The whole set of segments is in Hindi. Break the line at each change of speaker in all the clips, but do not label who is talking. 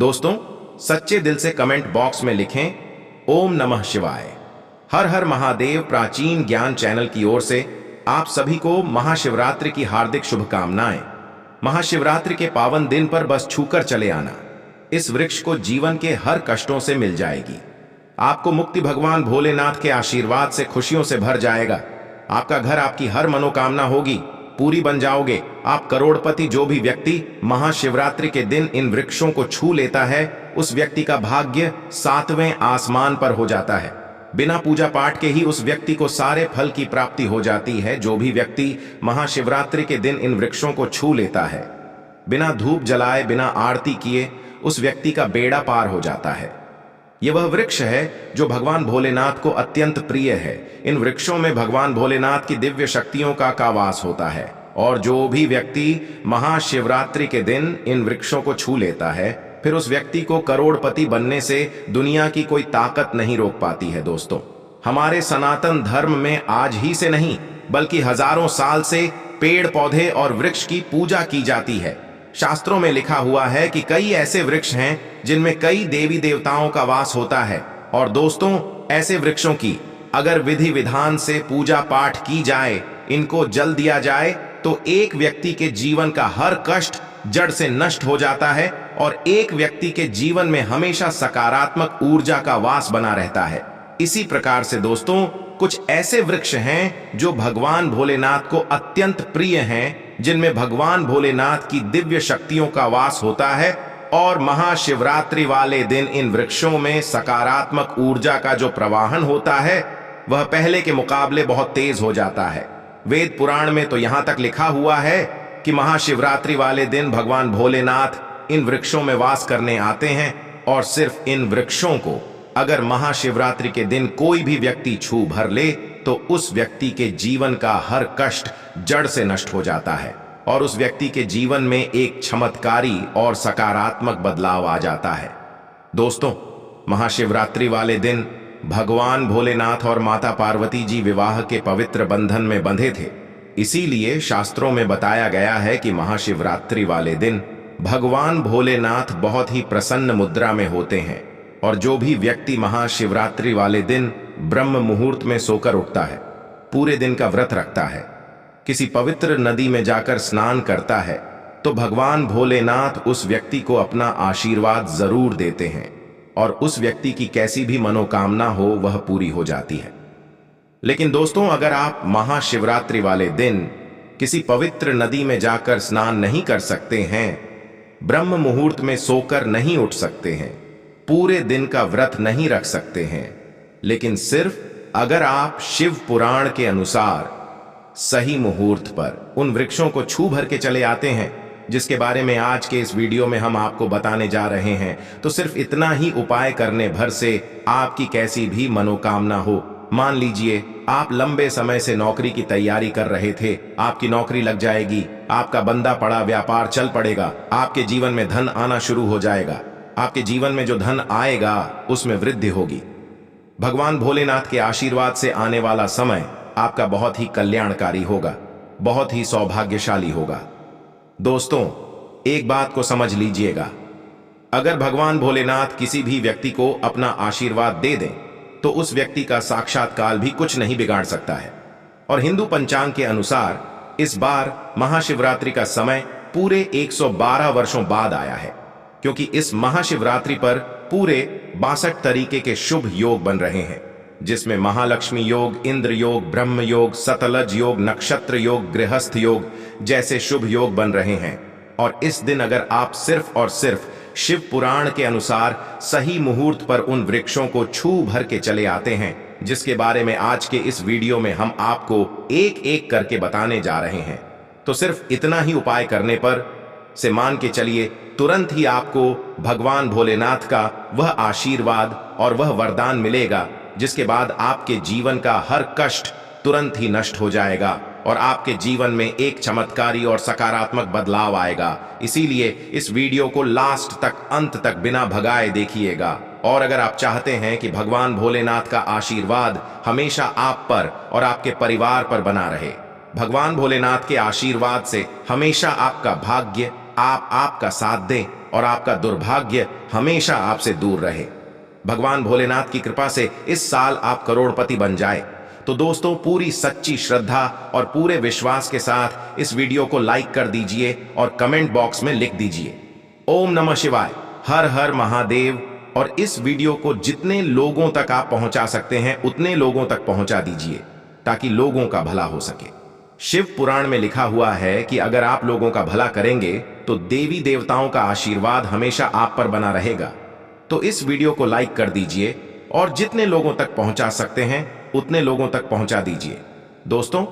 दोस्तों, सच्चे दिल से कमेंट बॉक्स में लिखें ओम नमः शिवाय। हर हर महादेव प्राचीन ज्ञान चैनल की ओर से आप सभी को महाशिवरात्रि की हार्दिक शुभकामनाएं। महाशिवरात्रि के पावन दिन पर बस छूकर चले आना, इस वृक्ष को जीवन के हर कष्टों से मिल जाएगी। आपको मुक्ति भगवान भोलेनाथ के आशीर्वाद से खुशियों से भर जाएगा। आपका घर, आपकी हर मनोकामना होगी, पूरी बन जाओगे। आप करोड़पति। जो भी व्यक्ति महाशिवरात्रि के दिन इन वृक्षों को छू लेता है, उस व्यक्ति का भाग्य 7वें आसमान पर हो जाता है। बिना पूजा पाठ के ही उस व्यक्ति को सारे फल की प्राप्ति हो जाती है। जो भी व्यक्ति महाशिवरात्रि के दिन इन वृक्षों को छू लेता है, बिना धूप जलाए, बिना आरती किए, उस व्यक्ति का बेड़ा पार हो जाता है। यह वह वृक्ष है जो भगवान भोलेनाथ को अत्यंत प्रिय है। इन वृक्षों में भगवान भोलेनाथ की दिव्य शक्तियों का वास होता है, और जो भी व्यक्ति महाशिवरात्रि के दिन इन वृक्षों को छू लेता है, फिर उस व्यक्ति को करोड़पति बनने से दुनिया की कोई ताकत नहीं रोक पाती है। दोस्तों, हमारे सनातन धर्म में आज ही से नहीं बल्कि हजारों साल से पेड़ पौधे और वृक्ष की पूजा की जाती है। शास्त्रों में लिखा हुआ है कि कई ऐसे वृक्ष हैं जिनमें कई देवी देवताओं का वास होता है। और दोस्तों, ऐसे वृक्षों की अगर विधि विधान से पूजा पाठ की जाए, इनको जल दिया जाए, तो एक व्यक्ति के जीवन का हर कष्ट जड़ से नष्ट हो जाता है और एक व्यक्ति के जीवन में हमेशा सकारात्मक ऊर्जा का वास बना रहता है। इसी प्रकार से दोस्तों, कुछ ऐसे वृक्ष हैं जो भगवान भोलेनाथ को अत्यंत प्रिय हैं, जिनमें भगवान भोलेनाथ की दिव्य शक्तियों का वास होता है। और महाशिवरात्रि वाले दिन इन वृक्षों में सकारात्मक ऊर्जा का जो प्रवाहन होता है, वह पहले के मुकाबले बहुत तेज हो जाता है। वेद पुराण में तो यहां तक लिखा हुआ है कि महाशिवरात्रि वाले दिन भगवान भोलेनाथ इन वृक्षों में वास करने आते हैं, और सिर्फ इन वृक्षों को अगर महाशिवरात्रि के दिन कोई भी व्यक्ति छू भर ले, तो उस व्यक्ति के जीवन का हर कष्ट जड़ से नष्ट हो जाता है और उस व्यक्ति के जीवन में एक चमत्कारी और सकारात्मक बदलाव आ जाता है। दोस्तों, महाशिवरात्रि वाले दिन भगवान भोलेनाथ और माता पार्वती जी विवाह के पवित्र बंधन में बंधे थे। इसीलिए शास्त्रों में बताया गया है कि महाशिवरात्रि वाले दिन भगवान भोलेनाथ बहुत ही प्रसन्न मुद्रा में होते हैं। और जो भी व्यक्ति महाशिवरात्रि वाले दिन ब्रह्म मुहूर्त में सोकर उठता है, पूरे दिन का व्रत रखता है, किसी पवित्र नदी में जाकर स्नान करता है, तो भगवान भोलेनाथ उस व्यक्ति को अपना आशीर्वाद जरूर देते हैं और उस व्यक्ति की कैसी भी मनोकामना हो, वह पूरी हो जाती है। लेकिन दोस्तों, अगर आप महाशिवरात्रि वाले दिन किसी पवित्र नदी में जाकर स्नान नहीं कर सकते हैं, ब्रह्म मुहूर्त में सोकर नहीं उठ सकते हैं, पूरे दिन का व्रत नहीं रख सकते हैं, लेकिन सिर्फ अगर आप शिव पुराण के अनुसार सही मुहूर्त पर उन वृक्षों को छू भर के चले आते हैं, जिसके बारे में आज के इस वीडियो में हम आपको बताने जा रहे हैं, तो सिर्फ इतना ही उपाय करने भर से आपकी कैसी भी मनोकामना हो। मान लीजिए आप लंबे समय से नौकरी की तैयारी कर रहे थे, आपकी नौकरी लग जाएगी, आपका बंदा पड़ा व्यापार चल पड़ेगा, आपके जीवन में धन आना शुरू हो जाएगा। आपके जीवन में जो धन आएगा उसमें वृद्धि होगी। भगवान भोलेनाथ के आशीर्वाद से आने वाला समय आपका बहुत ही कल्याणकारी होगा, बहुत ही सौभाग्यशाली होगा। दोस्तों, एक बात को समझ लीजिएगा, अगर भगवान भोलेनाथ किसी भी व्यक्ति को अपना आशीर्वाद दे दें, तो उस व्यक्ति का साक्षात्कार भी कुछ नहीं बिगाड़ सकता है। और हिंदू पंचांग के अनुसार इस बार महाशिवरात्रि का समय पूरे 112 वर्षों बाद आया है, क्योंकि इस महाशिवरात्रि पर पूरे 62 तरीके के शुभ योग बन रहे हैं, जिसमें महालक्ष्मी योग, इंद्र योग, ब्रह्म योग, सतलज योग, नक्षत्र योग, गृहस्थ योग जैसे शुभ योग बन रहे हैं। और इस दिन अगर आप सिर्फ और सिर्फ शिव पुराण के अनुसार सही मुहूर्त पर उन वृक्षों को छू भर के चले आते हैं, जिसके बारे में आज के इस वीडियो में हम आपको एक एक करके बताने जा रहे हैं, तो सिर्फ इतना ही उपाय करने पर से मान के चलिए तुरंत ही आपको भगवान भोलेनाथ का वह आशीर्वाद और वह वरदान मिलेगा, जिसके बाद आपके जीवन का हर कष्ट तुरंत ही नष्ट हो जाएगा और आपके जीवन में एक चमत्कारी और सकारात्मक बदलाव आएगा। इसीलिए इस वीडियो को लास्ट तक, अंत तक बिना भगाए देखिएगा। और अगर आप चाहते हैं कि भगवान भोलेनाथ का आशीर्वाद हमेशा आप पर और आपके परिवार पर बना रहे, भगवान भोलेनाथ के आशीर्वाद से हमेशा आपका भाग्य, आपका साथ दे और आपका दुर्भाग्य हमेशा आपसे दूर रहे। भगवान भोलेनाथ की कृपा से इस साल आप करोड़पति बन जाए। तो दोस्तों, पूरी सच्ची श्रद्धा और पूरे विश्वास के साथ इस वीडियो को लाइक कर दीजिए और कमेंट बॉक्स में लिख दीजिए ओम नमः शिवाय, हर हर महादेव। और इस वीडियो को जितने लोगों तक आप पहुंचा सकते हैं उतने लोगों तक पहुंचा दीजिए ताकि लोगों का भला हो सके। शिव पुराण में लिखा हुआ है कि अगर आप लोगों का भला करेंगे तो देवी देवताओं का आशीर्वाद हमेशा आप पर बना रहेगा। तो इस वीडियो को लाइक कर दीजिए और जितने लोगों तक पहुंचा सकते हैं उतने लोगों तक पहुंचा दीजिए। दोस्तों,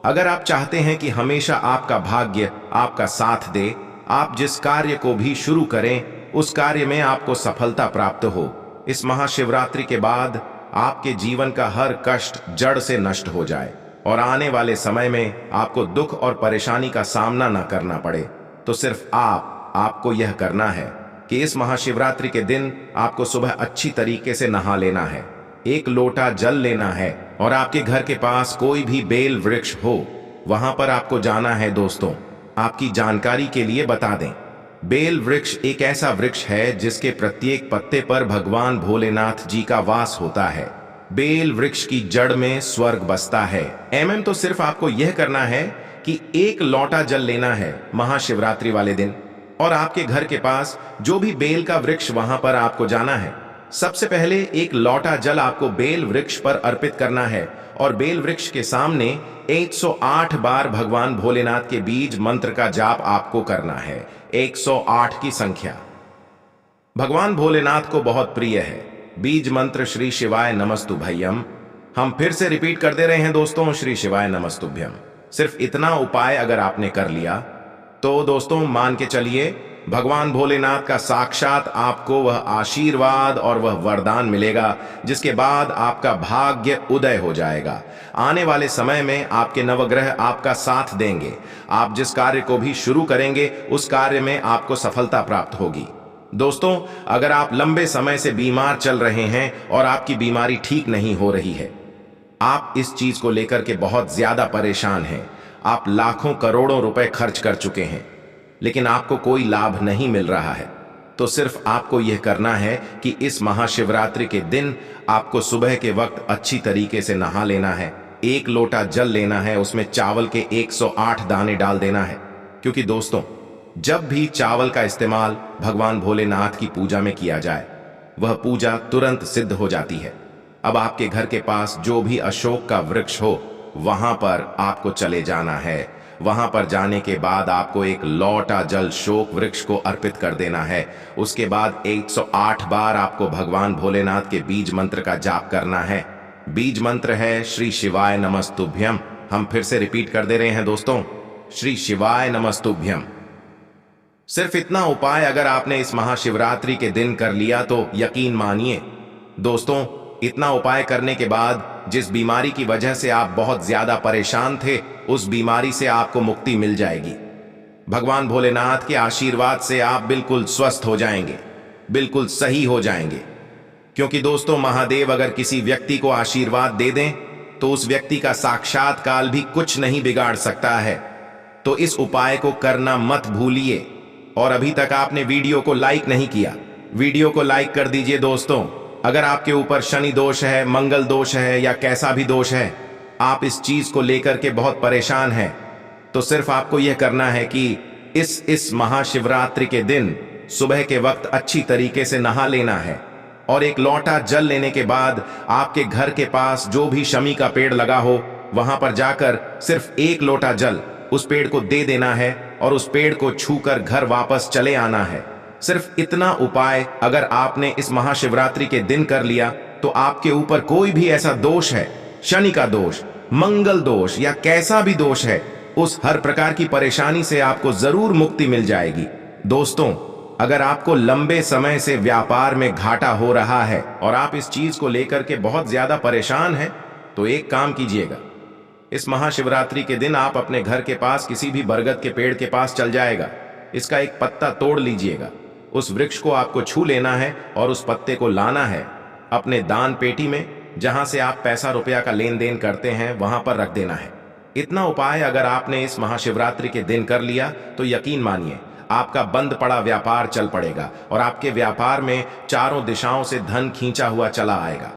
अगर आप चाहते हैं कि हमेशा आपका भाग्य आपका साथ दे, आप जिस कार्य को भी शुरू करें उस कार्य में आपको सफलता प्राप्त हो, इस महाशिवरात्रि के बाद आपके जीवन का हर कष्ट जड़ से नष्ट हो जाए और आने वाले समय में आपको दुख और परेशानी का सामना न करना पड़े, तो सिर्फ आपको यह करना है कि इस महाशिवरात्रि के दिन आपको सुबह अच्छी तरीके से नहा लेना है, एक लोटा जल लेना है और आपके घर के पास कोई भी बेल वृक्ष हो वहां पर आपको जाना है। दोस्तों, आपकी जानकारी के लिए बता दें, बेल वृक्ष एक ऐसा वृक्ष है जिसके प्रत्येक पत्ते पर भगवान भोलेनाथ जी का वास होता है। बेल वृक्ष की जड़ में स्वर्ग बसता है। तो सिर्फ आपको यह करना है कि एक लोटा जल लेना है महाशिवरात्रि वाले दिन और आपके घर के पास जो भी बेल का वृक्ष वहां पर आपको जाना है। सबसे पहले एक लोटा जल आपको बेल वृक्ष पर अर्पित करना है और बेल वृक्ष के सामने 108 बार भगवान भोलेनाथ के बीज मंत्र का जाप आपको करना है। 108 की संख्या भगवान भोलेनाथ को बहुत प्रिय है। बीज मंत्र श्री शिवाय नमस्तुभ्यम। हम फिर से रिपीट कर दे रहे हैं दोस्तों, श्री शिवाय नमस्तुभ्यम। सिर्फ इतना उपाय अगर आपने कर लिया तो दोस्तों मान के चलिए भगवान भोलेनाथ का साक्षात आपको वह आशीर्वाद और वह वरदान मिलेगा जिसके बाद आपका भाग्य उदय हो जाएगा। आने वाले समय में आपके नवग्रह आपका साथ देंगे। आप जिस कार्य को भी शुरू करेंगे उस कार्य में आपको सफलता प्राप्त होगी। दोस्तों, अगर आप लंबे समय से बीमार चल रहे हैं और आपकी बीमारी ठीक नहीं हो रही है, आप इस चीज को लेकर के बहुत ज्यादा परेशान हैं, आप लाखों करोड़ों रुपए खर्च कर चुके हैं लेकिन आपको कोई लाभ नहीं मिल रहा है, तो सिर्फ आपको यह करना है कि इस महाशिवरात्रि के दिन आपको सुबह के वक्त अच्छी तरीके से नहा लेना है, एक लोटा जल लेना है, उसमें चावल के 108 दाने डाल देना है। क्योंकि दोस्तों, जब भी चावल का इस्तेमाल भगवान भोलेनाथ की पूजा में किया जाए वह पूजा तुरंत सिद्ध हो जाती है। अब आपके घर के पास जो भी अशोक का वृक्ष हो वहां पर आपको चले जाना है। वहां पर जाने के बाद आपको एक लोटा जल शोक वृक्ष को अर्पित कर देना है। उसके बाद 108 बार आपको भगवान भोलेनाथ के बीज मंत्र का जाप करना है। बीज मंत्र है श्री शिवाय नमस्तुभ्यम। हम फिर से रिपीट कर दे रहे हैं दोस्तों, श्री शिवाय नमस्तुभ्यम। सिर्फ इतना उपाय अगर आपने इस महाशिवरात्रि के दिन कर लिया तो यकीन मानिए दोस्तों, इतना उपाय करने के बाद जिस बीमारी की वजह से आप बहुत ज्यादा परेशान थे उस बीमारी से आपको मुक्ति मिल जाएगी। भगवान भोलेनाथ के आशीर्वाद से आप बिल्कुल स्वस्थ हो जाएंगे, बिल्कुल सही हो जाएंगे। क्योंकि दोस्तों, महादेव अगर किसी व्यक्ति को आशीर्वाद दे दें तो उस व्यक्ति का साक्षात काल भी कुछ नहीं बिगाड़ सकता है। तो इस उपाय को करना मत भूलिए। और अभी तक आपने वीडियो को लाइक नहीं किया, वीडियो को लाइक कर दीजिए दोस्तों। अगर आपके ऊपर शनि दोष है, मंगल दोष है या कैसा भी दोष है, आप इस चीज को लेकर के बहुत परेशान हैं, तो सिर्फ आपको यह करना है कि इस महाशिवरात्रि के दिन सुबह के वक्त अच्छी तरीके से नहा लेना है और एक लोटा जल लेने के बाद आपके घर के पास जो भी शमी का पेड़ लगा हो वहां पर जाकर सिर्फ एक लोटा जल उस पेड़ को दे देना है और उस पेड़ को छूकर घर वापस चले आना है। सिर्फ इतना उपाय अगर आपने इस महाशिवरात्रि के दिन कर लिया तो आपके ऊपर कोई भी ऐसा दोष है, शनि का दोष, मंगल दोष या कैसा भी दोष है, उस हर प्रकार की परेशानी से आपको जरूर मुक्ति मिल जाएगी। दोस्तों, अगर आपको लंबे समय से व्यापार में घाटा हो रहा है और आप इस चीज को लेकर के बहुत ज्यादा परेशान हैं, तो एक काम कीजिएगा, इस महाशिवरात्रि के दिन आप अपने घर के पास किसी भी बरगद के पेड़ के पास चल जाएगा, इसका एक पत्ता तोड़ लीजिएगा, उस वृक्ष को आपको छू लेना है और उस पत्ते को लाना है अपने दान पेटी में, जहां से आप पैसा रुपया का लेन देन करते हैं वहां पर रख देना है। इतना उपाय अगर आपने इस महाशिवरात्रि के दिन कर लिया तो यकीन मानिए आपका बंद पड़ा व्यापार चल पड़ेगा और आपके व्यापार में चारों दिशाओं से धन खींचा हुआ चला आएगा।